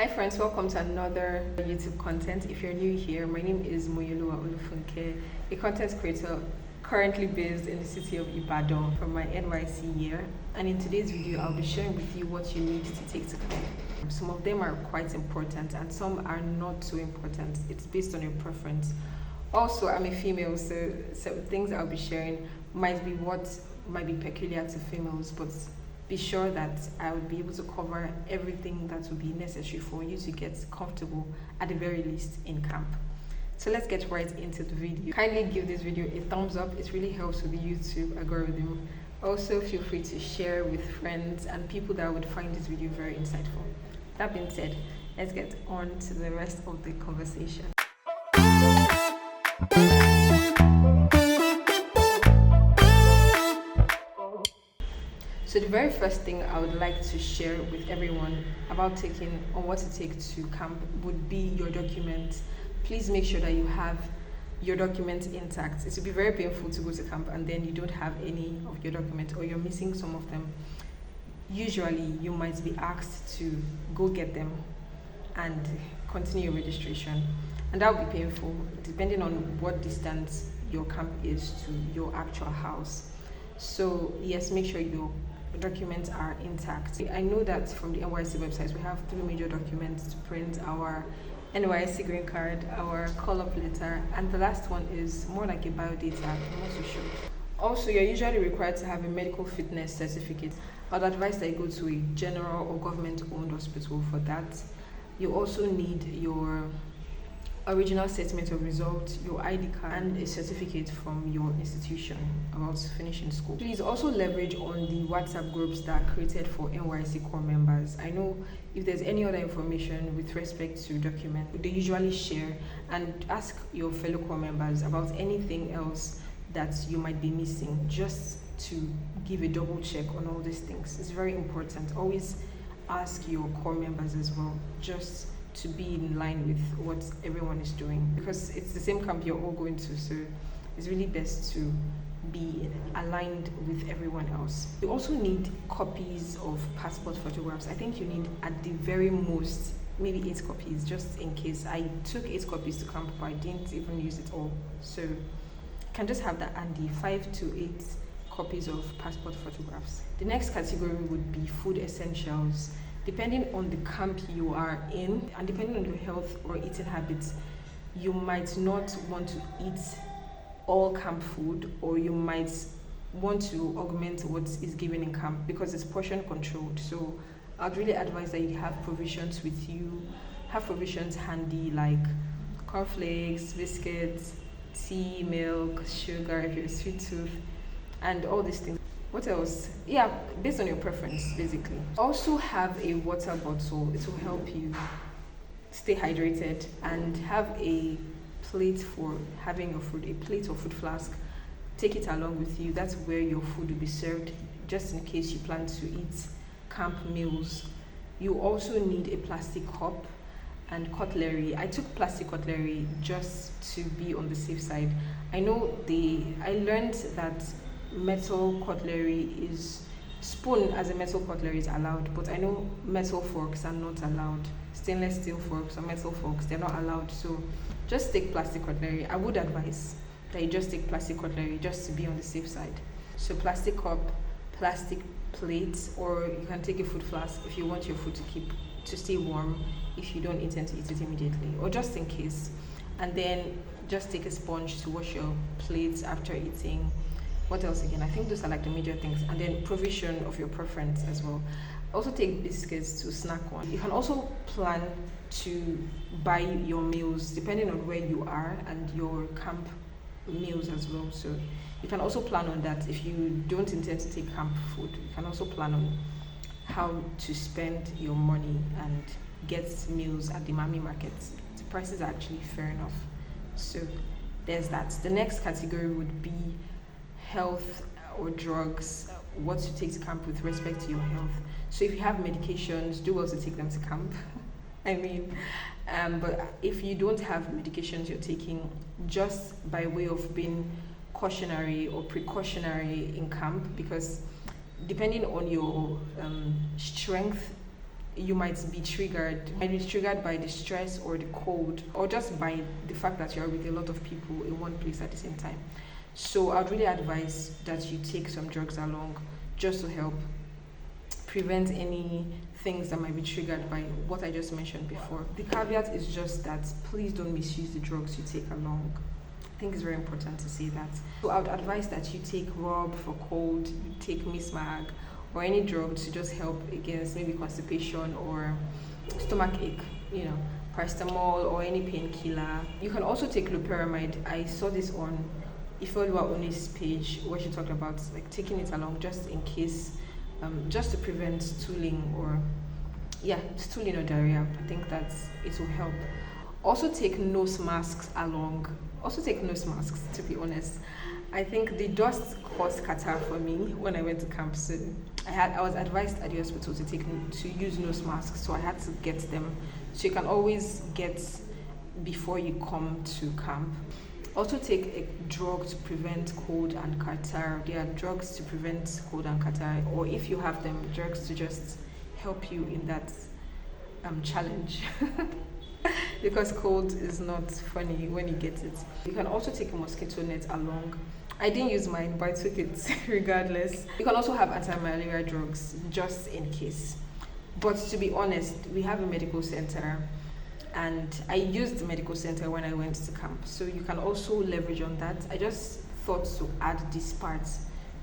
Hi friends, welcome to another YouTube content. If you're new here, my name is Moyoluwa Olufunke, a content creator currently based in the city of Ibadan from my Nysc year. And in today's video, I'll be sharing with you what you need to take to camp. Some of them are quite important and some are not so important. It's based on your preference. Also, I'm a female, so things I'll be sharing might be peculiar to females, but be sure that I would be able to cover everything that would be necessary for you to get comfortable, at the very least, in camp. So let's get right into the video. Kindly give this video a thumbs up. It really helps with the YouTube algorithm. Also, feel free to share with friends and people that would find this video very insightful. That being said, let's get on to the rest of the conversation. So the very first thing I would like to share with everyone about taking on what to take to camp would be your documents. Please make sure that you have your documents intact. It will be very painful to go to camp and then you don't have any of your documents or you're missing some of them. Usually you might be asked to go get them and continue your registration, and that will be painful depending on what distance your camp is to your actual house. So yes, make sure your documents are intact. I know that from the Nysc website we have 3 major documents to print: our Nysc green card, our call-up letter, and the last one is more like a biodata. I'm not so sure. Also, you're usually required to have a medical fitness certificate. I'd advise that you go to a general or government-owned hospital for that. You also need your original statement of results, your ID card, and a certificate from your institution about finishing school. Please also leverage on the WhatsApp groups that are created for Nysc core members. I know if there's any other information with respect to document, they usually share, and ask your fellow core members about anything else that you might be missing, just to give a double check on all these things. It's very important. Always ask your core members as well, just to be in line with what everyone is doing, because it's the same camp you're all going to, so it's really best to be aligned with everyone else. You also need copies of passport photographs. I think you need at the very most maybe 8 copies, just in case. I took 8 copies to camp, but I didn't even use it all, so you can just have that handy. 5 to 8 copies of passport photographs. The next category would be food essentials. Depending on the camp you are in and depending on your health or eating habits, you might not want to eat all camp food, or you might want to augment what is given in camp because it's portion controlled. So I'd really advise that you have provisions with you, have provisions handy like cornflakes, biscuits, tea, milk, sugar if you're a sweet tooth, and all these things. What else? Yeah, based on your preference, basically. Also have a water bottle. It will help you stay hydrated, and have a plate for having your food, a plate or food flask. Take it along with you. That's where your food will be served, just in case you plan to eat camp meals. You also need a plastic cup and cutlery. I took plastic cutlery just to be on the safe side. I learned that metal cutlery is spoon as a metal cutlery is allowed, but I know metal forks are not allowed. Stainless steel forks or metal forks, they're not allowed. So just take plastic cutlery. I would advise that you just take plastic cutlery just to be on the safe side. So plastic cup, plastic plates, or you can take a food flask if you want your food to stay warm if you don't intend to eat it immediately, or just in case. And then just take a sponge to wash your plates after eating. What else again? I think those are like the major things. And then provision of your preference as well. Also take biscuits to snack on. You can also plan to buy your meals depending on where you are and your camp meals as well. So you can also plan on that. If you don't intend to take camp food, you can also plan on how to spend your money and get meals at the Mami markets. The prices are actually fair enough. So there's that. The next category would be health or drugs, what to take to camp with respect to your health. So if you have medications, do well to take them to camp. But if you don't have medications you're taking, just by way of being cautionary or precautionary in camp, because depending on your strength you might be triggered. Might be triggered by the stress or the cold, or just by the fact that you're with a lot of people in one place at the same time. So I'd really advise that you take some drugs along, just to help prevent any things that might be triggered by what I just mentioned before. The caveat is just that please don't misuse the drugs you take along. I think it's very important to say that. So I would advise that you take Rob for cold, you take Mismag, or any drug to just help against maybe constipation or stomach ache, paracetamol or any painkiller. You can also take loperamide. I saw this on Ifeoluwa Oni's page where she talked about like taking it along just in case, just to prevent stooling or diarrhea. I think that it will help. Also take nose masks along. Also take nose masks, to be honest. I think the dust caused catarrh for me when I went to camp. So I was advised at the hospital to use nose masks, so I had to get them. So you can always get before you come to camp. Also take a drug to prevent cold and catarrh. There are drugs to prevent cold and catarrh, or if you have them, drugs to just help you in that challenge. Because cold is not funny when you get it. You can also take a mosquito net along. I didn't use mine, but I took it regardless. You can also have anti-malaria drugs just in case. But to be honest, we have a medical center, and I used the medical center when I went to camp. So you can also leverage on that. I just thought to add this part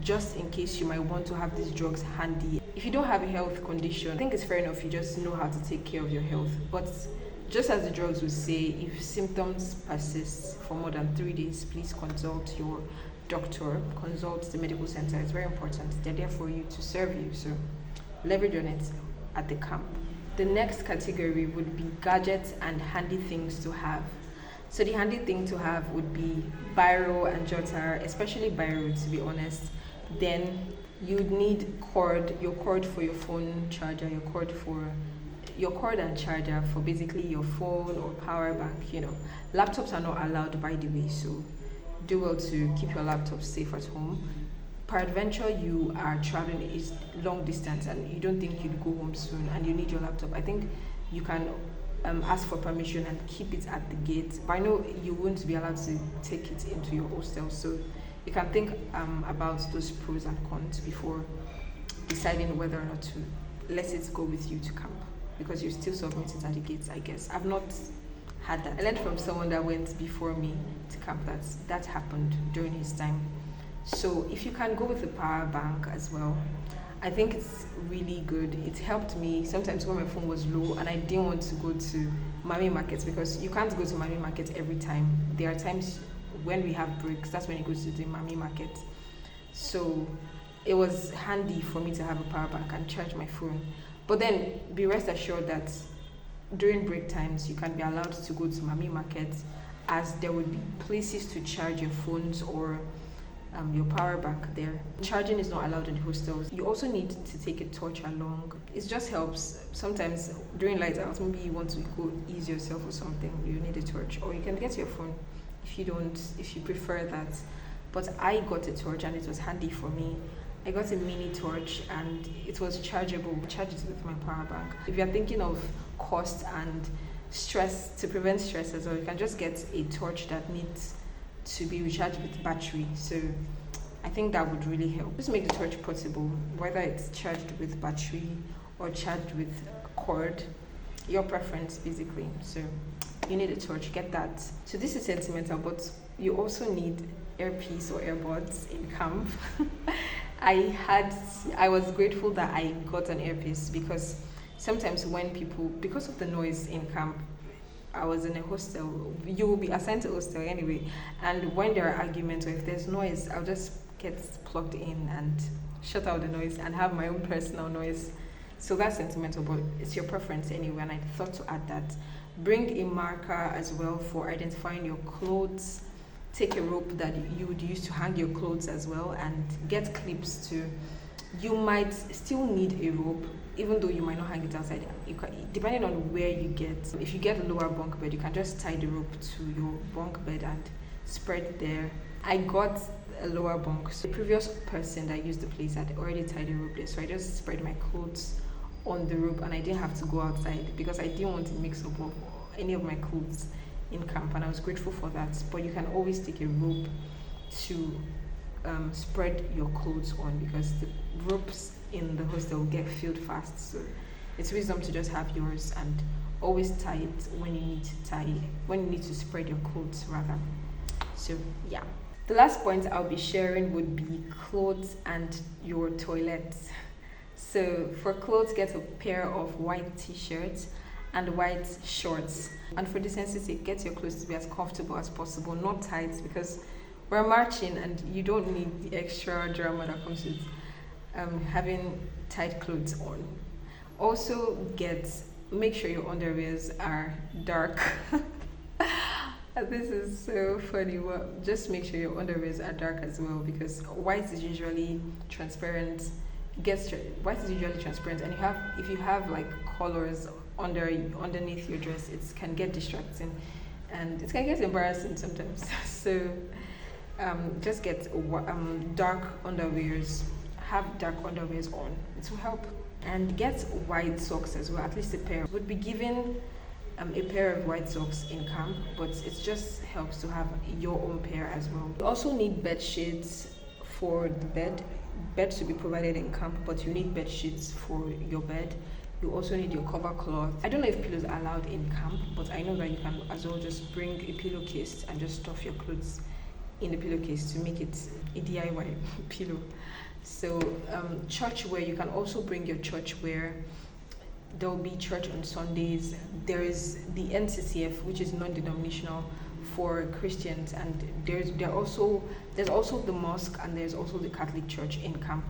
just in case you might want to have these drugs handy. If you don't have a health condition, I think it's fair enough you just know how to take care of your health. But just as the drugs would say, if symptoms persist for more than 3 days, please consult your doctor, consult the medical center. It's very important. They're there for you to serve you. So leverage on it at the camp. The next category would be gadgets and handy things to have. So the handy thing to have would be biro and jotter, especially biro, to be honest. Then you'd need your cord for your phone charger, your cord and charger for basically your phone or power bank. Laptops are not allowed, by the way, so do well to keep your laptop safe at home. Peradventure you are traveling is long distance and you don't think you'd go home soon and you need your laptop, I think you can ask for permission and keep it at the gate. But I know you won't be allowed to take it into your hostel, so you can think about those pros and cons before deciding whether or not to let it go with you to camp, because you still submit it at the gates, I guess. I've not had that. I learned from someone that went before me to camp that happened during his time. So if you can go with a power bank as well, I think it's really good. It helped me sometimes when my phone was low and I didn't want to go to Mami Market, because you can't go to Mami Market every time. There are times when we have breaks, that's when you go to the Mami Market. So it was handy for me to have a power bank and charge my phone. But then be rest assured that during break times you can be allowed to go to Mami Market, as there would be places to charge your phones or your power bank there. Charging is not allowed in the hostels. You also need to take a torch along. It just helps. Sometimes during light hours, maybe you want to go ease yourself or something, you need a torch. Or you can get your phone if you prefer that. But I got a torch and it was handy for me. I got a mini torch and it was chargeable. I charged it with my power bank. If you're thinking of cost and stress, to prevent stress as well, you can just get a torch that needs to be recharged with battery. So I think that would really help. Just make the torch portable, whether it's charged with battery or charged with cord, your preference basically. So you need a torch, get that. So this is sentimental, but you also need earpiece or earbuds in camp. I was grateful that I got an earpiece, because sometimes when people, because of the noise in camp, I was in a hostel. You will be assigned to a hostel anyway, and when there are arguments or if there's noise, I'll just get plugged in and shut out the noise and have my own personal noise. So that's sentimental, but it's your preference anyway, and I thought to add that. Bring a marker as well for identifying your clothes. Take a rope that you would use to hang your clothes as well, and get clips too. You might still need a rope, even though you might not hang it outside. You can, depending on where you get. If you get a lower bunk bed, you can just tie the rope to your bunk bed and spread there. I got a lower bunk. So the previous person that used the place had already tied the rope there, so I just spread my clothes on the rope and I didn't have to go outside because I didn't want to mix up of any of my clothes in camp, and I was grateful for that. But you can always take a rope to spread your clothes on, because the ropes in the hostel will get filled fast. So it's wisdom to just have yours and always tie it when you need to spread your clothes rather. So yeah. The last point I'll be sharing would be clothes and your toilet. So for clothes, get a pair of white t-shirts and white shorts. And for decency's sake, get your clothes to be as comfortable as possible, not tight, because we're marching and you don't need the extra drama that comes with having tight clothes on. Also make sure your underwears are dark. This is so funny. Well, just make sure your underwears are dark as well, because white is usually transparent. White is usually transparent, and if you have like colors underneath your dress, it can get distracting, and it can get embarrassing sometimes. So just get dark underwears. Have dark underwears on. It will help. And get white socks as well, at least a pair. Would be given a pair of white socks in camp, but it just helps to have your own pair as well. You also need bed sheets for the bed. Beds to be provided in camp, but you need bed sheets for your bed. You also need your cover cloth. I don't know if pillows are allowed in camp, but I know that you can as well just bring a pillowcase and just stuff your clothes in the pillowcase to make it a DIY pillow. So church wear, you can also bring your church wear. There will be church on Sundays. There is the NCCF, which is non-denominational for Christians, and there's also the mosque, and there's also the Catholic Church in camp.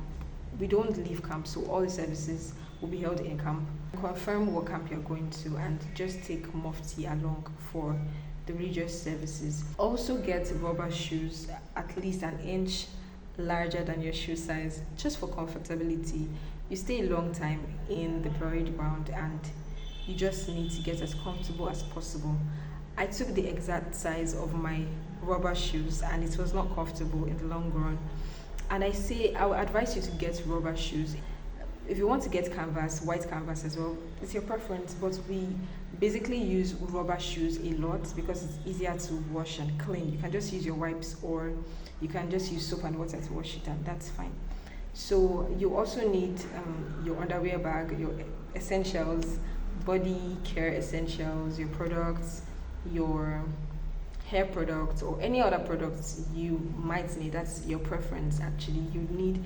We don't leave camp, so all the services will be held in camp. Confirm what camp you're going to, and just take mufti along for the religious services. Also get rubber shoes, at least an inch larger than your shoe size, just for comfortability. You stay a long time in the parade ground and you just need to get as comfortable as possible. I took the exact size of my rubber shoes and it was not comfortable in the long run. And I would advise you to get rubber shoes. If you want to get canvas, white canvas as well, it's your preference, but we basically use rubber shoes a lot because it's easier to wash and clean. You can just use your wipes, or you can just use soap and water to wash it, and that's fine. So you also need your underwear bag, your essentials, body care essentials, your products, your hair products, or any other products you might need. That's your preference actually. You need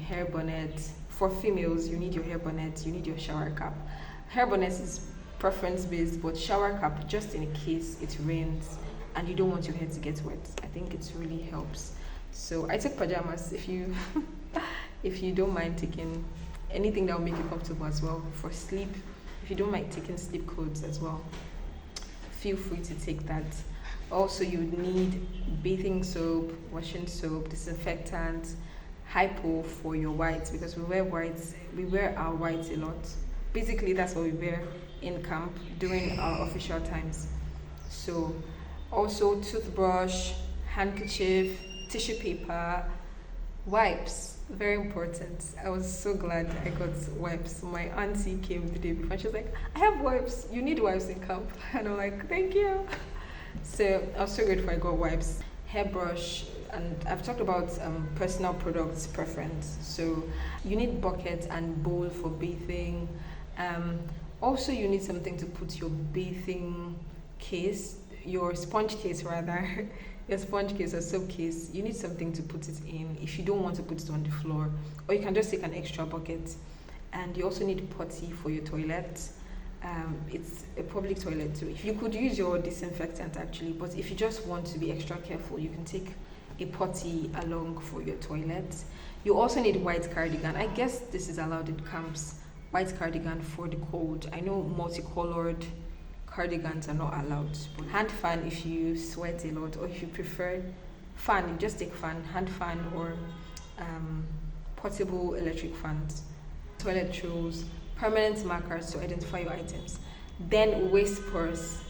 hair bonnet. For females, you need your hair bonnet, you need your shower cap. Hair bonnet is preference based, but shower cap, just in case it rains and you don't want your hair to get wet, I think it really helps. So I took pajamas. If you if you don't mind taking anything that will make you comfortable as well. For sleep, if you don't mind taking sleep clothes as well, feel free to take that. Also, you would need bathing soap, washing soap, disinfectant, hypo for your whites, because we wear our whites a lot. Basically, that's what we wear in camp during our official times. So also toothbrush, handkerchief, tissue paper, wipes, very important. I was so glad I got wipes. My auntie came the day before and she was like, I have wipes, you need wipes in camp. And I'm like, thank you. So I was so grateful I got wipes. Hairbrush, and I've talked about personal products preference. So you need bucket and bowl for bathing. Also, you need something to put your bathing case, your sponge case rather, your sponge case or soap case. You need something to put it in if you don't want to put it on the floor, or you can just take an extra bucket. And you also need potty for your toilet. It's a public toilet too. If you could use your disinfectant actually, but if you just want to be extra careful, you can take a potty along for your toilet. You also need white cardigan. I guess this is allowed in camps. White cardigan for the cold. I know multicolored cardigans are not allowed. But hand fan if you sweat a lot, or if you prefer fan, you just take fan, hand fan, or portable electric fans. Toilet rolls, permanent markers to identify your items. Then waist purse,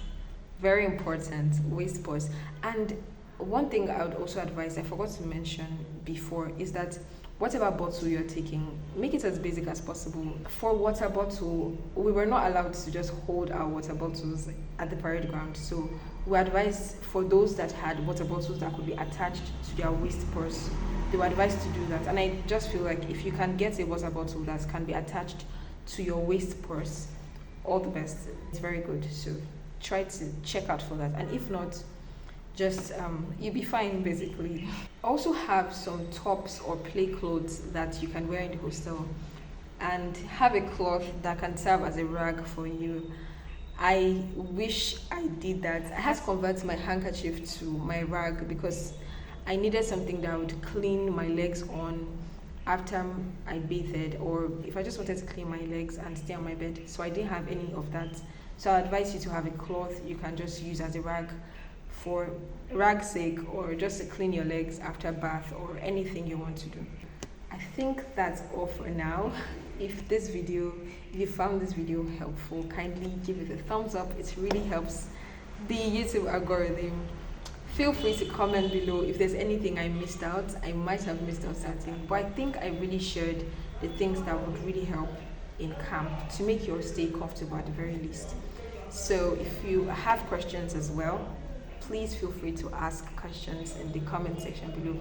very important, waist purse. And one thing I would also advise, I forgot to mention before, is that whatever bottle you're taking, make it as basic as possible. For water bottle, we were not allowed to just hold our water bottles at the parade ground. So we advised for those that had water bottles that could be attached to their waist purse, they were advised to do that. And I just feel like if you can get a water bottle that can be attached to your waist purse, all the best. It's very good. So try to check out for that. And if not, just you'll be fine basically. Also have some tops or play clothes that you can wear in the hostel, and have a cloth that can serve as a rag for you. I wish I did that. I had to convert my handkerchief to my rag because I needed something that would clean my legs on after I bathed, or if I just wanted to clean my legs and stay on my bed. So I didn't have any of that. So I advise you to have a cloth you can just use as a rag for rag's sake, or just to clean your legs after bath or anything you want to do. I think that's all for now. If you found this video helpful, kindly give it a thumbs up. It really helps the YouTube algorithm. Feel free to comment below if there's anything I missed out. I might have missed out something, but I think I really shared the things that would really help in camp to make your stay comfortable at the very least. So if you have questions as well, please feel free to ask questions in the comment section below.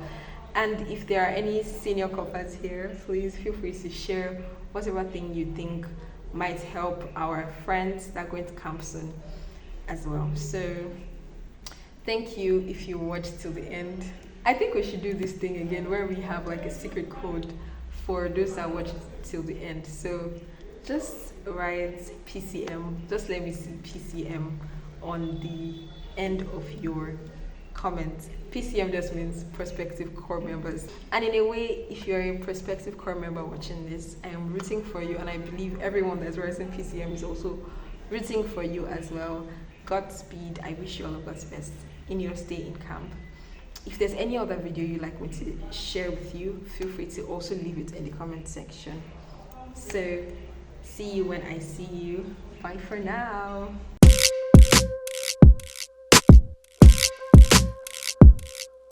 And if there are any senior coppers here, please feel free to share whatever thing you think might help our friends that are going to camp soon as well. So thank you if you watched till the end. I think we should do this thing again where we have like a secret code for those that watch till the end. So just write PCM, just let me see PCM on the end of your comment. PCM just means prospective core members. And in a way, if you're a prospective core member watching this, I am rooting for you, and I believe everyone that's writing PCM is also rooting for you as well. Godspeed. I wish you all of God's best in your stay in camp. If there's any other video you'd like me to share with you, feel free to also leave it in the comment section. So see you when I see you. Bye for now.